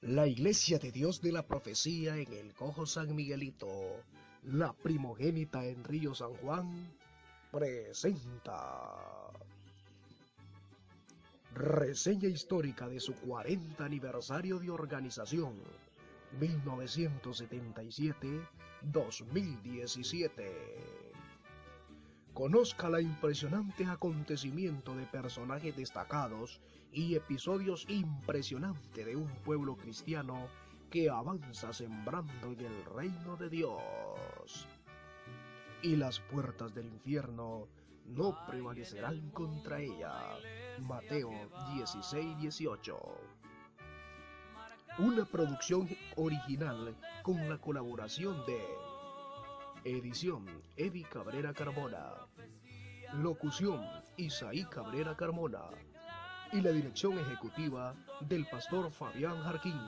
La Iglesia de Dios de la Profecía en el Cojo San Miguelito, la primogénita en Río San Juan, presenta reseña histórica de su 40 aniversario de organización, 1977-2017. Conozca el impresionante acontecimiento de personajes destacados y episodios impresionantes de un pueblo cristiano que avanza sembrando en el reino de Dios. Y las puertas del infierno no prevalecerán contra ella. Mateo 16:18. Una producción original con la colaboración de edición Eddie Cabrera Carmona, locución Isaí Cabrera Carmona y la dirección ejecutiva del pastor Fabián Jarquín.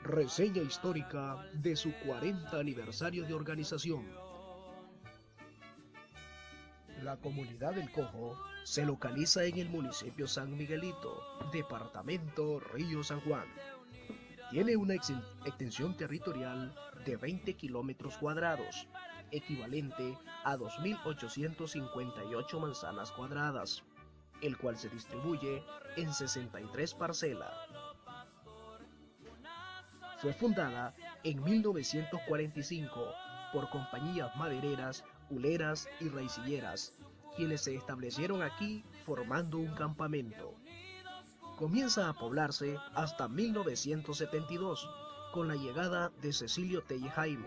Reseña histórica de su 40 aniversario de organización. La comunidad del Cojo se localiza en el municipio San Miguelito, departamento Río San Juan. Tiene una extensión territorial de 20 kilómetros cuadrados, equivalente a 2.858 manzanas cuadradas, el cual se distribuye en 63 parcelas. Fue fundada en 1945 por compañías madereras, huleras y raicilleras, quienes se establecieron aquí formando un campamento. Comienza a poblarse hasta 1972, con la llegada de Cecilio Telle Jaime.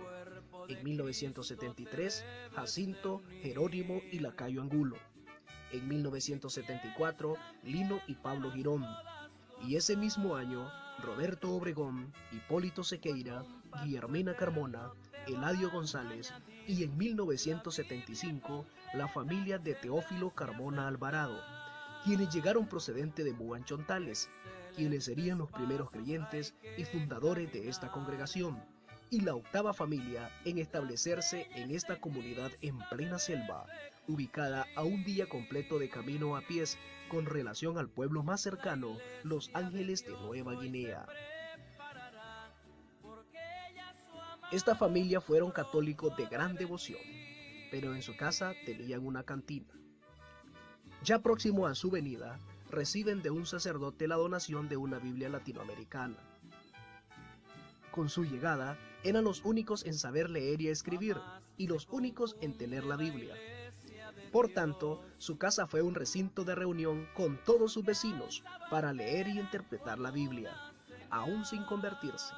En 1973, Jacinto, Jerónimo y Lacayo Angulo. En 1974, Lino y Pablo Girón. Y ese mismo año, Roberto Obregón, Hipólito Sequeira, Guillermina Carmona, Eladio González y en 1975, la familia de Teófilo Carmona Alvarado, quienes llegaron procedente de Muganchontales, quienes serían los primeros creyentes y fundadores de esta congregación, y la octava familia en establecerse en esta comunidad en plena selva, ubicada a un día completo de camino a pies con relación al pueblo más cercano, Los Ángeles de Nueva Guinea. Esta familia fueron católicos de gran devoción, pero en su casa tenían una cantina. Ya próximo a su venida, reciben de un sacerdote la donación de una Biblia latinoamericana. Con su llegada, eran los únicos en saber leer y escribir, y los únicos en tener la Biblia. Por tanto, su casa fue un recinto de reunión con todos sus vecinos para leer y interpretar la Biblia, aún sin convertirse.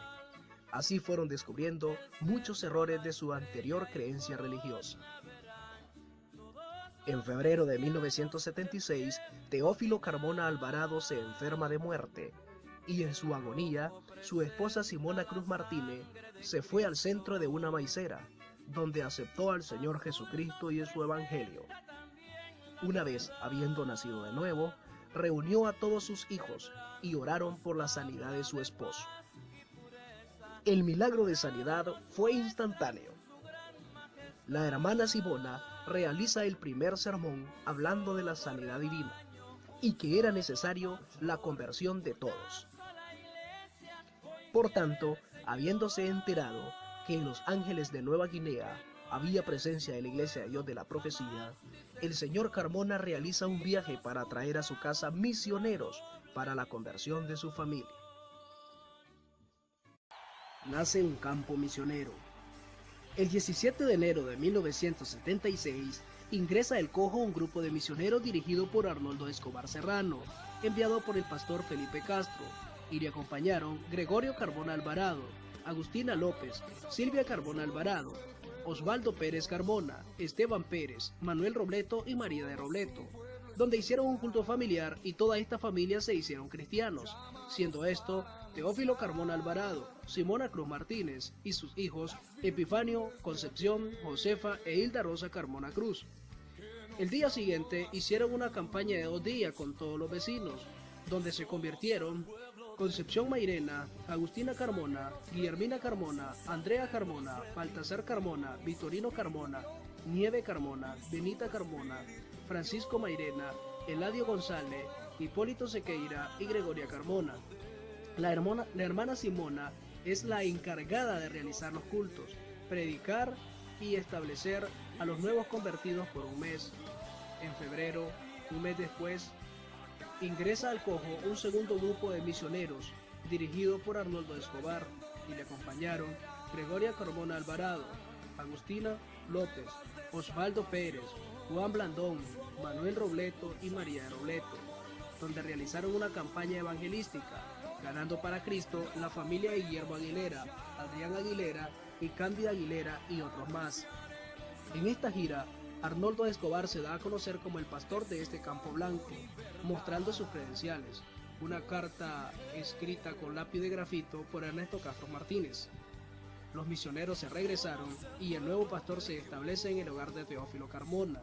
Así fueron descubriendo muchos errores de su anterior creencia religiosa. En febrero de 1976, Teófilo Carmona Alvarado se enferma de muerte, y en su agonía, su esposa Simona Cruz Martínez se fue al centro de una maicera, donde aceptó al Señor Jesucristo y su Evangelio. Una vez habiendo nacido de nuevo, reunió a todos sus hijos y oraron por la sanidad de su esposo. El milagro de sanidad fue instantáneo. La hermana Simona realiza el primer sermón hablando de la sanidad divina y que era necesario la conversión de todos. Por tanto, habiéndose enterado que en Los Ángeles de Nueva Guinea había presencia de la Iglesia de Dios de la Profecía, el señor Carmona realiza un viaje para traer a su casa misioneros para la conversión de su familia. Nace un campo misionero. El 17 de enero de 1976 ingresa El Cojo un grupo de misioneros dirigido por Arnoldo Escobar Serrano, enviado por el pastor Felipe Castro, y le acompañaron Gregorio Carmona Alvarado, Agustina López, Silvia Carmona Alvarado, Osvaldo Pérez Carmona, Esteban Pérez, Manuel Robleto y María de Robleto, donde hicieron un culto familiar y toda esta familia se hicieron cristianos, siendo esto Teófilo Carmona Alvarado, Simona Cruz Martínez y sus hijos Epifanio, Concepción, Josefa e Hilda Rosa Carmona Cruz. El día siguiente hicieron una campaña de 2 días con todos los vecinos, donde se convirtieron Concepción Mairena, Agustina Carmona, Guillermina Carmona, Andrea Carmona, Baltasar Carmona, Vitorino Carmona, Nieve Carmona, Benita Carmona, Francisco Mairena, Eladio González, Hipólito Sequeira y Gregoria Carmona. La hermana Simona es la encargada de realizar los cultos, predicar y establecer a los nuevos convertidos por un mes. En febrero, un mes después, ingresa al Cojo un segundo grupo de misioneros dirigido por Arnoldo Escobar y le acompañaron Gregoria Carmona Alvarado, Agustina López, Osvaldo Pérez, Juan Blandón, Manuel Robleto y María Robleto, donde realizaron una campaña evangelística, ganando para Cristo la familia Guillermo Aguilera, Adrián Aguilera y Cándida Aguilera y otros más. En esta gira, Arnoldo Escobar se da a conocer como el pastor de este campo blanco, mostrando sus credenciales, una carta escrita con lápiz de grafito por Ernesto Castro Martínez. Los misioneros se regresaron y el nuevo pastor se establece en el hogar de Teófilo Carmona,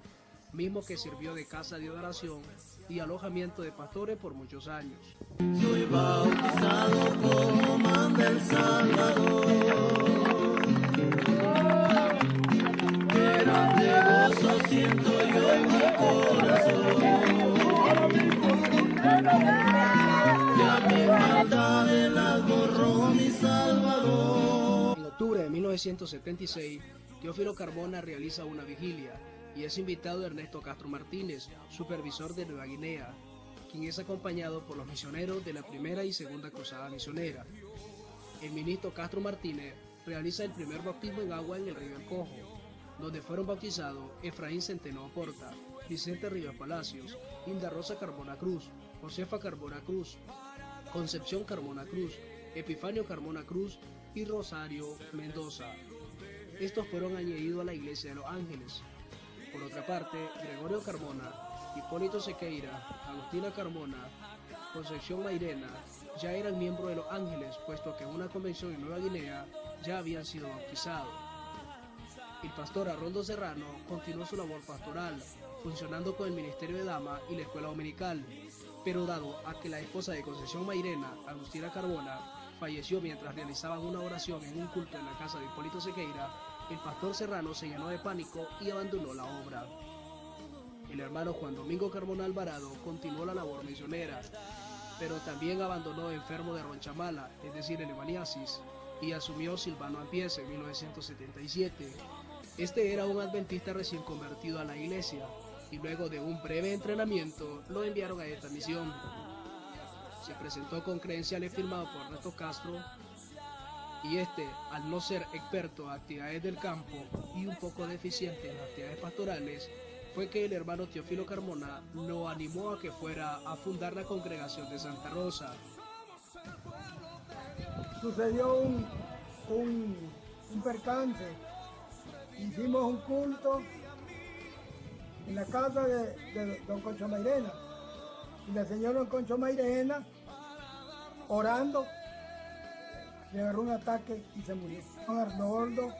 mismo que sirvió de casa de oración y alojamiento de pastores por muchos años. Soy bautizado como manda el Salvador, qué grande gozo siento yo en mi corazón, ya mi maldad las borró mi Salvador. En octubre de 1976, Teófilo Carmona realiza una vigilia y es invitado de Ernesto Castro Martínez, supervisor de Nueva Guinea, quien es acompañado por los misioneros de la primera y segunda cruzada misionera. El ministro Castro Martínez realiza el primer bautismo en agua en el río El Cojo, donde fueron bautizados Efraín Centeno Porta, Vicente Rivas Palacios, Hilda Rosa Carmona Cruz, Josefa Carmona Cruz, Concepción Carmona Cruz, Epifanio Carmona Cruz y Rosario Mendoza. Estos fueron añadidos a la iglesia de Los Ángeles. Por otra parte, Gregorio Carmona, Hipólito Sequeira, Agustina Carmona, Concepción Mairena ya eran miembros de Los Ángeles, puesto que en una convención en Nueva Guinea ya habían sido bautizados. El pastor Arnoldo Serrano continuó su labor pastoral, funcionando con el Ministerio de Dama y la Escuela Dominical, pero dado a que la esposa de Concepción Mairena, Agustina Carmona, falleció mientras realizaban una oración en un culto en la casa de Hipólito Sequeira, el pastor Serrano se llenó de pánico y abandonó la obra. El hermano Juan Domingo Carmona Alvarado continuó la labor misionera, pero también abandonó enfermo de ronchamala, es decir, el hemaniasis, y asumió Silvano Ampiés en 1977. Este era un adventista recién convertido a la iglesia, y luego de un breve entrenamiento lo enviaron a esta misión. Se presentó con credenciales firmados por Ernesto Castro, y al no ser experto en actividades del campo y un poco deficiente en las actividades pastorales, fue que el hermano Teófilo Carmona lo animó a que fuera a fundar la congregación de Santa Rosa. Sucedió un percance. Hicimos un culto en la casa de don Concho Mairena. Y la señora don Concho Mairena, orando, le agarró un ataque y se murió. Don Arnoldo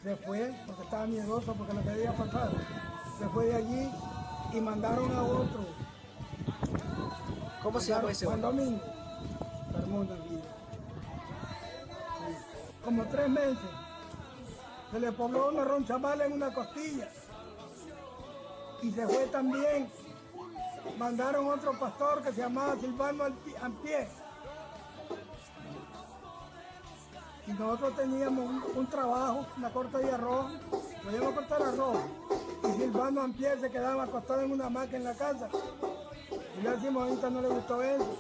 se fue porque estaba miedoso porque lo que había pasado. Se fue de allí y mandaron a otro. ¿Cómo se llama ese Juan hombre? Domingo Carmona Vida. Sí. Como 3 meses. Se le pobló una ronchamala en una costilla. Y se fue también. Mandaron otro pastor que se llamaba Silvano Ampiés. Y nosotros teníamos un trabajo, una corta de arroz, podíamos cortar arroz. Y Silvano Ampiés se quedaba acostado en una hamaca en la casa. Y le decimos, ahorita no le gustó eso.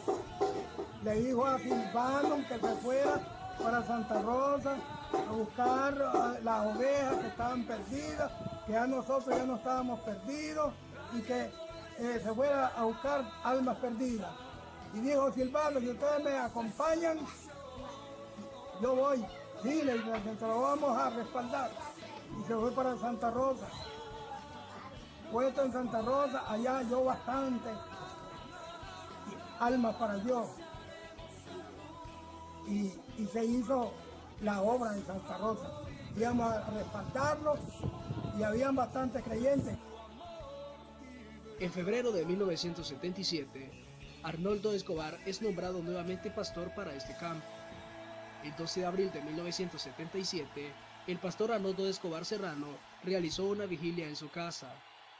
Le dijo a Silvano que se fuera para Santa Rosa a buscar las ovejas que estaban perdidas, que ya nosotros ya no estábamos perdidos y que se fuera a buscar almas perdidas. Y dijo Silvano, si ustedes me acompañan, yo voy. Sí, le dije, se lo vamos a respaldar. Y se fue para Santa Rosa. Puesto en Santa Rosa, allá halló bastante almas para Dios. Y se hizo la obra de Santa Rosa. Íbamos a respaldarlo y habían bastantes creyentes. En febrero de 1977, Arnoldo Escobar es nombrado nuevamente pastor para este campo. El 12 de abril de 1977, el pastor Arnoldo Escobar Serrano realizó una vigilia en su casa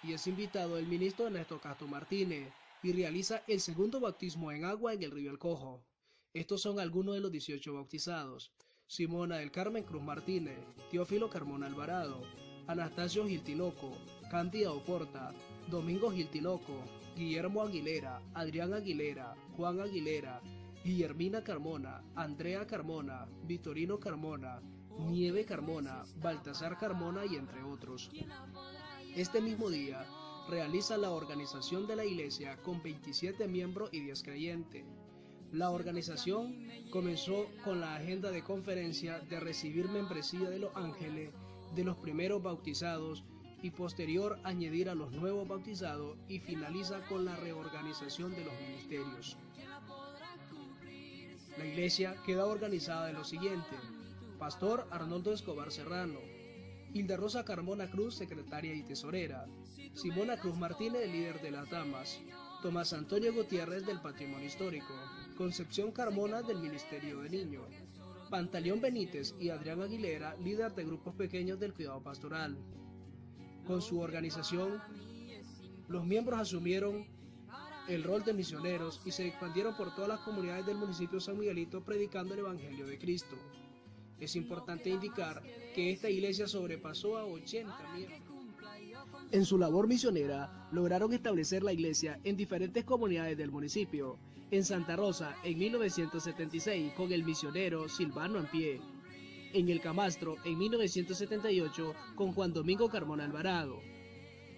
y es invitado el ministro Ernesto Castro Martínez y realiza el segundo bautismo en agua en el río El Cojo. Estos son algunos de los 18 bautizados: Simona del Carmen Cruz Martínez, Teófilo Carmona Alvarado, Anastasio Gil Tinoco, Cándida Oporta, Domingo Gil Tinoco, Guillermo Aguilera, Adrián Aguilera, Juan Aguilera, Guillermina Carmona, Andrea Carmona, Vitorino Carmona, Nieve Carmona, Baltasar Carmona y entre otros. Este mismo día realiza la organización de la iglesia con 27 miembros y 10 creyentes. La organización comenzó con la agenda de conferencia de recibir membresía de los ángeles de los primeros bautizados y posterior añadir a los nuevos bautizados, y finaliza con la reorganización de los ministerios. La iglesia queda organizada de lo siguiente: Pastor Arnoldo Escobar Serrano, Hilda Rosa Carmona Cruz, secretaria y tesorera, Simona Cruz Martínez, líder de las damas, Tomás Antonio Gutiérrez del patrimonio histórico, Concepción Carmona del ministerio de niños, Pantaleón Benítez y Adrián Aguilera, líder de grupos pequeños del cuidado pastoral. Con su organización, los miembros asumieron el rol de misioneros y se expandieron por todas las comunidades del municipio San Miguelito predicando el Evangelio de Cristo. Es importante indicar que esta iglesia sobrepasó a 80 miembros. En su labor misionera, lograron establecer la iglesia en diferentes comunidades del municipio. En Santa Rosa, en 1976, con el misionero Silvano Ampié. En El Camastro, en 1978, con Juan Domingo Carmona Alvarado.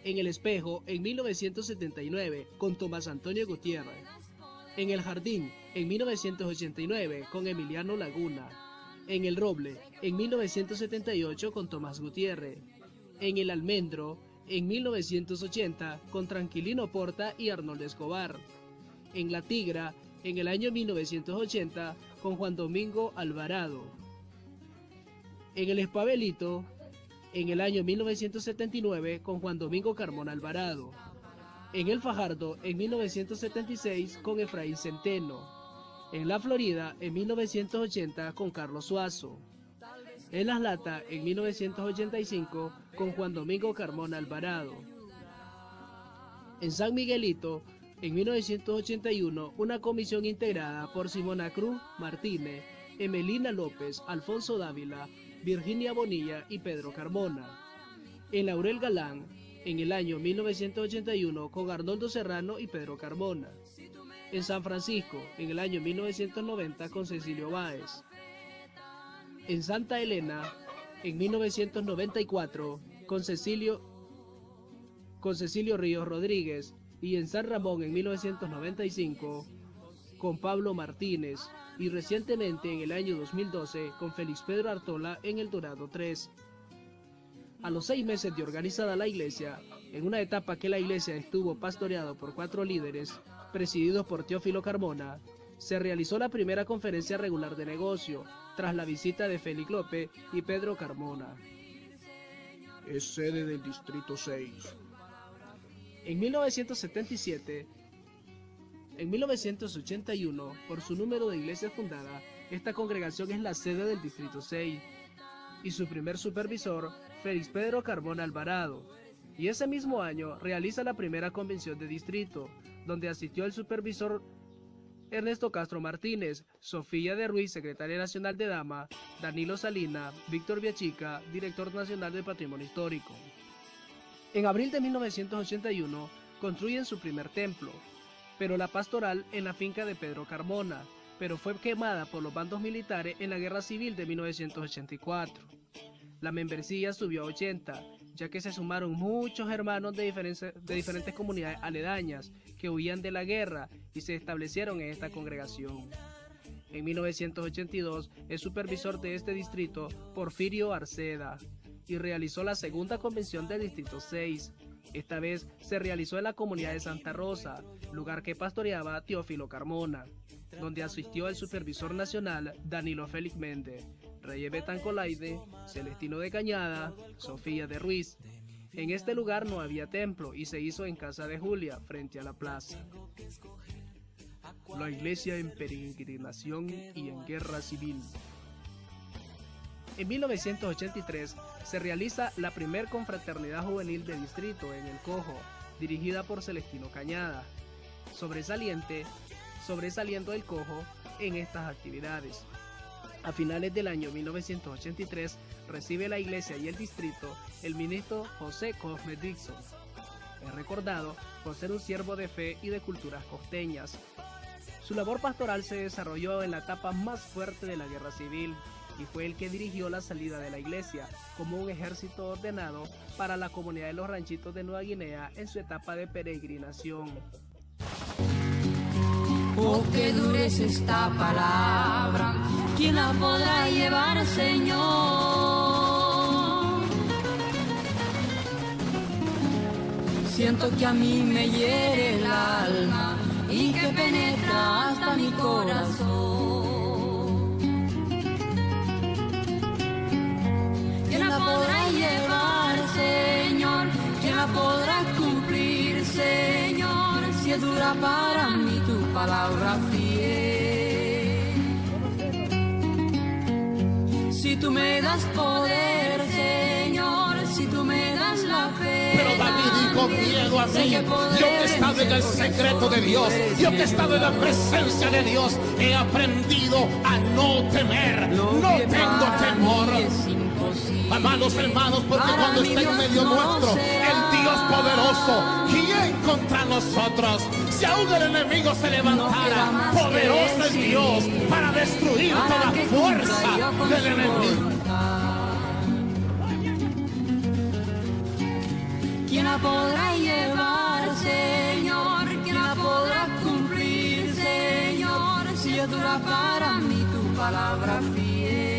En El Espejo, en 1979, con Tomás Antonio Gutiérrez. En El Jardín, en 1989, con Emiliano Laguna. En El Roble, en 1978, con Tomás Gutiérrez. En El Almendro, en 1980, con Tranquilino Porta y Arnoldo Escobar. En La Tigra, en el año 1980, con Juan Domingo Alvarado. En El Espabelito, en el año 1979, con Juan Domingo Carmona Alvarado. En El Fajardo, en 1976, con Efraín Centeno. En La Florida, en 1980, con Carlos Suazo. En Las Latas, en 1985, con Juan Domingo Carmona Alvarado. En San Miguelito, en 1981, una comisión integrada por Simona Cruz Martínez, Emelina López, Alfonso Dávila, Virginia Bonilla y Pedro Carmona. En Laurel Galán, en el año 1981, con Arnoldo Serrano y Pedro Carmona. En San Francisco, en el año 1990, con Cecilio Báez. En Santa Elena, en 1994, con Cecilio Ríos Rodríguez, y en San Ramón en 1995, con Pablo Martínez, y recientemente en el año 2012 con Félix Pedro Artola en El Dorado 3. A los 6 meses de organizada la iglesia, en una etapa que la iglesia estuvo pastoreada por 4 líderes, presididos por Teófilo Carmona, se realizó la primera conferencia regular de negocio, tras la visita de Félix López y Pedro Carmona. Es sede del Distrito 6. En 1981, por su número de iglesias fundadas, esta congregación es la sede del Distrito 6, y su primer supervisor, Félix Pedro Carmona Alvarado, y ese mismo año realiza la primera convención de distrito, donde asistió el supervisor Ernesto Castro Martínez, Sofía de Ruiz, secretaria nacional de Dama, Danilo Salina, Víctor Viachica, director nacional de Patrimonio Histórico. En abril de 1981 construyen su primer templo, pero la pastoral en la finca de Pedro Carmona, pero fue quemada por los bandos militares en la Guerra Civil de 1984. La membresía subió a 80, ya que se sumaron muchos hermanos de diferentes comunidades aledañas que huían de la guerra y se establecieron en esta congregación. En 1982 es supervisor de este distrito Porfirio Arceda y realizó la segunda convención del Distrito 6. Esta vez se realizó en la comunidad de Santa Rosa, lugar que pastoreaba Teófilo Carmona, donde asistió el supervisor nacional Danilo Félix Méndez, Reyes Betancolaide, Celestino de Cañada, Sofía de Ruiz. En este lugar no había templo y se hizo en Casa de Julia, frente a la plaza. La iglesia en peregrinación y en guerra civil. En 1983 se realiza la primer confraternidad juvenil de distrito en El Cojo, dirigida por Celestino Cañada. sobresaliendo el cojo en estas actividades. A finales del año 1983 recibe la iglesia y el distrito el ministro José Cosme Dixon. Es recordado por ser un siervo de fe y de culturas costeñas. Su labor pastoral se desarrolló en la etapa más fuerte de la guerra civil y fue el que dirigió la salida de la iglesia como un ejército ordenado para la comunidad de los ranchitos de Nueva Guinea en su etapa de peregrinación. Oh, qué dura es esta palabra, ¿quién la podrá llevar, Señor? Siento que a mí me hiere el alma y que penetra hasta mi corazón. ¿Quién la podrá llevar, Señor? ¿Quién la podrá cumplir, Señor? Si es dura para mí tu palabra fiel. Si tú me das poder, Señor, si tú me das la fe. Pero David dijo: miedo a mí, yo que he estado en el secreto de Dios, yo que he estado en la presencia de Dios, he aprendido a no temer, no tengo temor. Amados hermanos, porque cuando está en medio nuestro el Dios poderoso, ¿quién contra nosotros? Si aún el enemigo se levantara, poderoso es Dios para destruir toda fuerza del enemigo. ¿Quién la podrá llevar, Señor? ¿Quién la podrá cumplir, Señor? Si es dura para mí tu palabra fiel.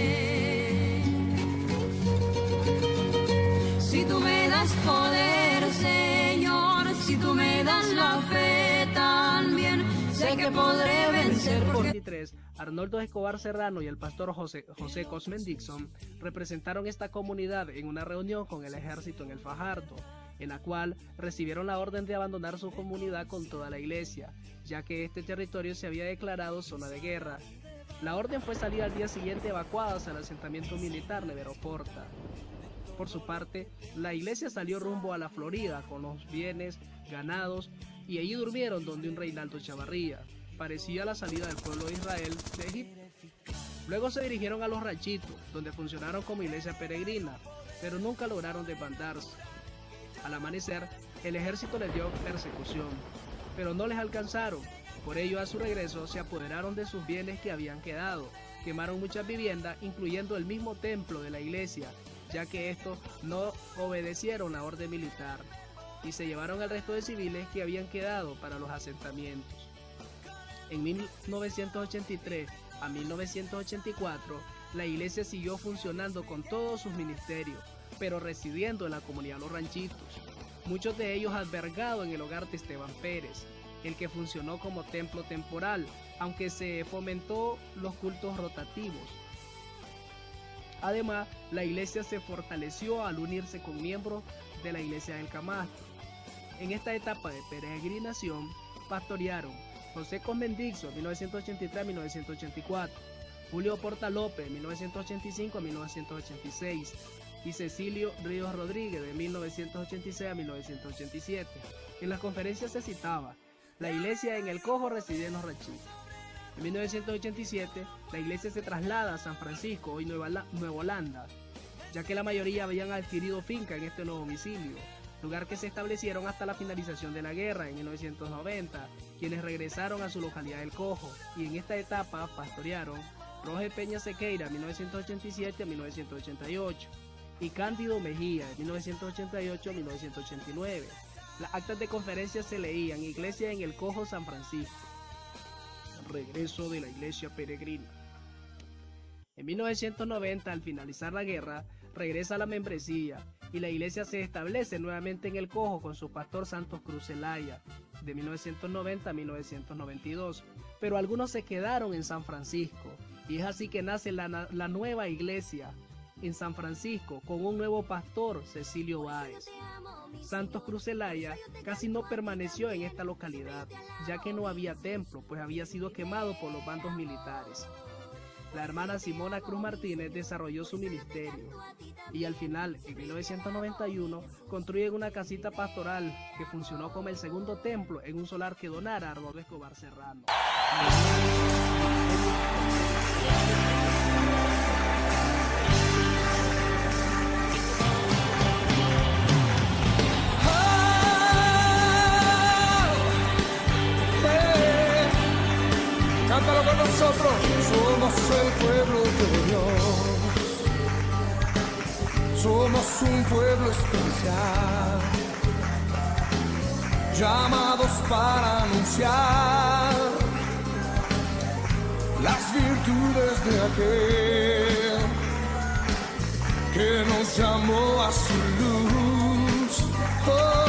Si tú me das poder, Señor, si tú me das la fe también, sé que podré vencer. Porque Arnoldo Escobar Serrano y el pastor José Cosme Dixon representaron esta comunidad en una reunión con el ejército en el Fajardo, en la cual recibieron la orden de abandonar su comunidad con toda la iglesia, ya que este territorio se había declarado zona de guerra. La orden fue salir al día siguiente evacuadas al asentamiento militar Nevero Porta. Por su parte, la iglesia salió rumbo a la Florida con los bienes ganados y allí durmieron donde un Reinaldo Chavarría. Parecía la salida del pueblo de Israel de Egipto. Luego se dirigieron a los ranchitos, donde funcionaron como iglesia peregrina, pero nunca lograron desbandarse. Al amanecer, el ejército les dio persecución, pero no les alcanzaron. Por ello, a su regreso, se apoderaron de sus bienes que habían quedado. Quemaron muchas viviendas, incluyendo el mismo templo de la iglesia, ya que estos no obedecieron la orden militar, y se llevaron el resto de civiles que habían quedado para los asentamientos. En 1983 a 1984, la iglesia siguió funcionando con todos sus ministerios, pero residiendo en la comunidad Los Ranchitos, muchos de ellos albergados en el hogar de Esteban Pérez, el que funcionó como templo temporal, aunque se fomentó los cultos rotativos. Además, la iglesia se fortaleció al unirse con miembros de la iglesia del Camastro. En esta etapa de peregrinación, pastorearon José Cosme Dixon, 1983 a 1984, Julio Porta López, 1985 a 1986, y Cecilio Ríos Rodríguez, de 1986 a 1987. En las conferencias se citaba: la iglesia en el Cojo residía en los ranchitos. En 1987, la iglesia se traslada a San Francisco, hoy Nueva Holanda, ya que la mayoría habían adquirido finca en este nuevo domicilio, lugar que se establecieron hasta la finalización de la guerra en 1990, quienes regresaron a su localidad del Cojo, y en esta etapa pastorearon Roger Peña Sequeira, 1987 a 1988, y Cándido Mejía, de 1988 a 1989. Las actas de conferencia se leían: Iglesia en el Cojo, San Francisco. Regreso de la iglesia peregrina. En 1990, al finalizar la guerra, regresa la membresía y la iglesia se establece nuevamente en el Cojo con su pastor Santos Cruz Zelaya, de 1990 a 1992, pero algunos se quedaron en San Francisco, y es así que nace la nueva iglesia en San Francisco con un nuevo pastor, Cecilio Báez. Santos Cruz Zelaya casi no permaneció en esta localidad, ya que no había templo, pues había sido quemado por los bandos militares. La hermana Simona Cruz Martínez desarrolló su ministerio. y al final, en 1991, construyen una casita pastoral que funcionó como el segundo templo en un solar que donara Arnoldo Escobar Serrano. Cántalo con nosotros. Somos el pueblo de Dios. Somos un pueblo especial, llamados para anunciar las virtudes de aquel que nos llamó a su luz. Oh,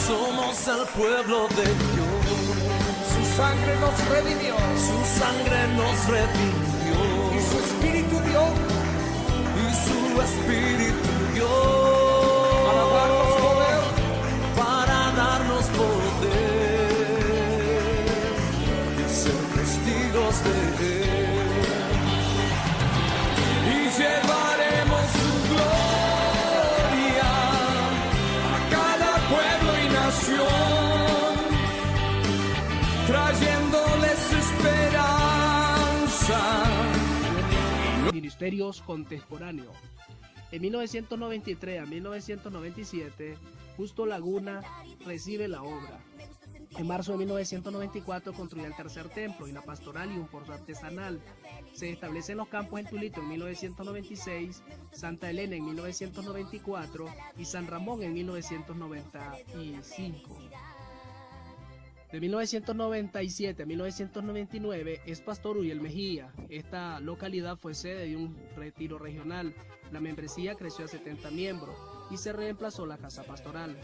somos el pueblo de Dios. Su sangre nos redimió, su sangre nos redimió, y su espíritu dio, y su espíritu dio, para darnos poder, para darnos poder, y ser testigos de él, y llevaremos su gloria a cada pueblo y nación, trayéndoles esperanza. Ministerios contemporáneos. En 1993 a 1997, Justo Laguna recibe la obra. En marzo de 1994 construye el tercer templo y la pastoral y un pozo artesanal. Se establecen los campos en Tulito en 1996, Santa Elena en 1994 y San Ramón en 1995. De 1997 a 1999 es Pastor Uriel Mejía. Esta localidad fue sede de un retiro regional. La membresía creció a 70 miembros y se reemplazó la casa pastoral.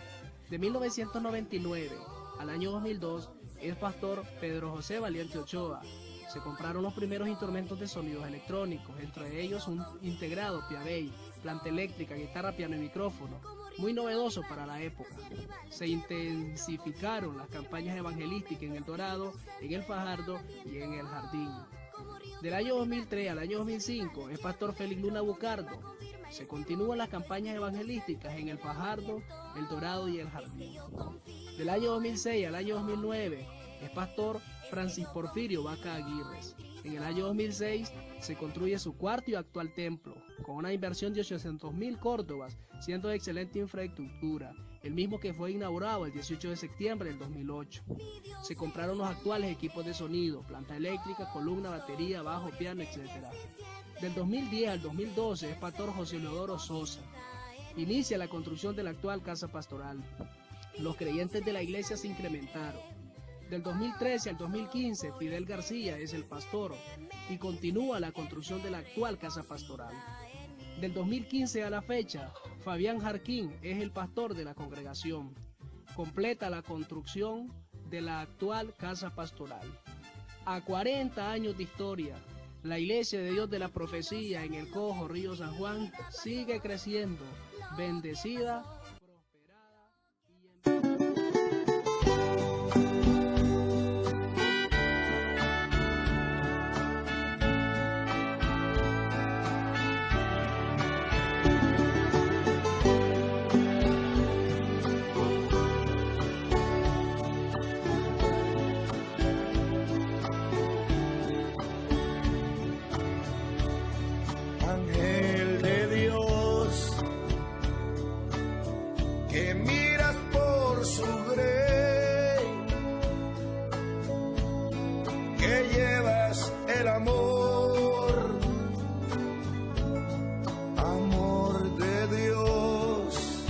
De 1999 al año 2002 es Pastor Pedro José Valiente Ochoa. Se compraron los primeros instrumentos de sonidos electrónicos, entre ellos un integrado Piabey, planta eléctrica, guitarra, piano y micrófono, muy novedoso para la época. Se intensificaron las campañas evangelísticas en El Dorado, en El Fajardo y en El Jardín. Del año 2003 al año 2005 es Pastor Félix Luna Bucardo. Se continúan las campañas evangelísticas en El Fajardo, El Dorado y El Jardín. Del año 2006 al año 2009 es Pastor Francis Porfirio Vaca Aguirres. En el año 2006 se construye su cuarto y actual templo, con una inversión de 800.000 córdobas, siendo de excelente infraestructura, el mismo que fue inaugurado el 18 de septiembre del 2008. Se compraron los actuales equipos de sonido, planta eléctrica, columna, batería, bajo, piano, etc. Del 2010 al 2012 es Pastor José Leodoro Sosa. Inicia la construcción de la actual casa pastoral. Los creyentes de la iglesia se incrementaron. Del 2013 al 2015, Fidel García es el pastor y continúa la construcción de la actual casa pastoral. Del 2015 a la fecha, Fabián Jarquín es el pastor de la congregación. Completa la construcción de la actual casa pastoral. A 40 años de historia, la Iglesia de Dios de la Profecía en el Cojo Río San Juan sigue creciendo, bendecida, prosperada y Ángel de Dios, que miras por su grey, que llevas el amor, amor de Dios,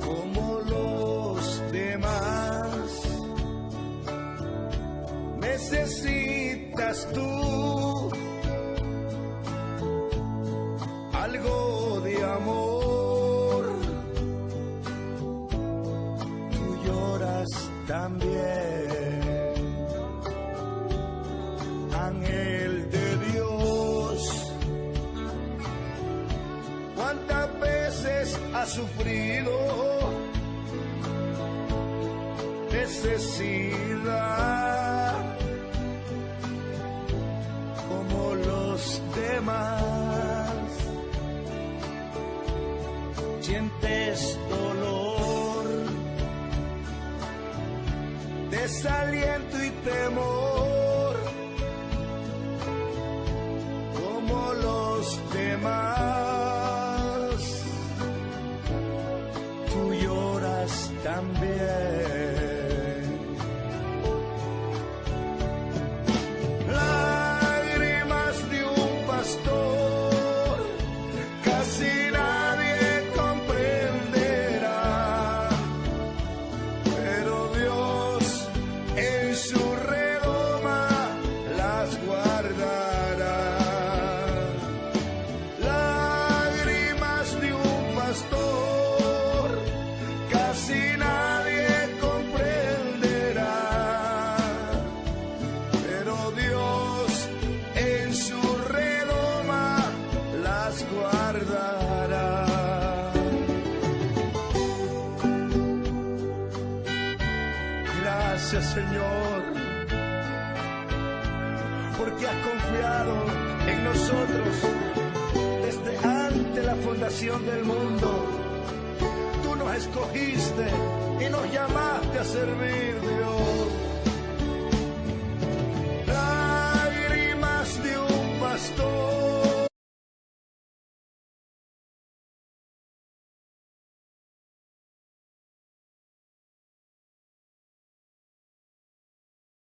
como los demás, necesitas tú algo de amor, tú lloras también, ángel de Dios, cuántas veces has sufrido necesidad, como los demás. temor como los demás. Tú lloras también. Lágrimas de un pastor, casi nadie comprenderá, pero Dios en su redoma las guardará. Lágrimas de un pastor, casi nadie comprenderá, pero Dios en su redoma las guardará. Gracias, Señor, porque has confiado en nosotros desde antes la fundación del mundo. Tú nos escogiste y nos llamaste a servir, Dios.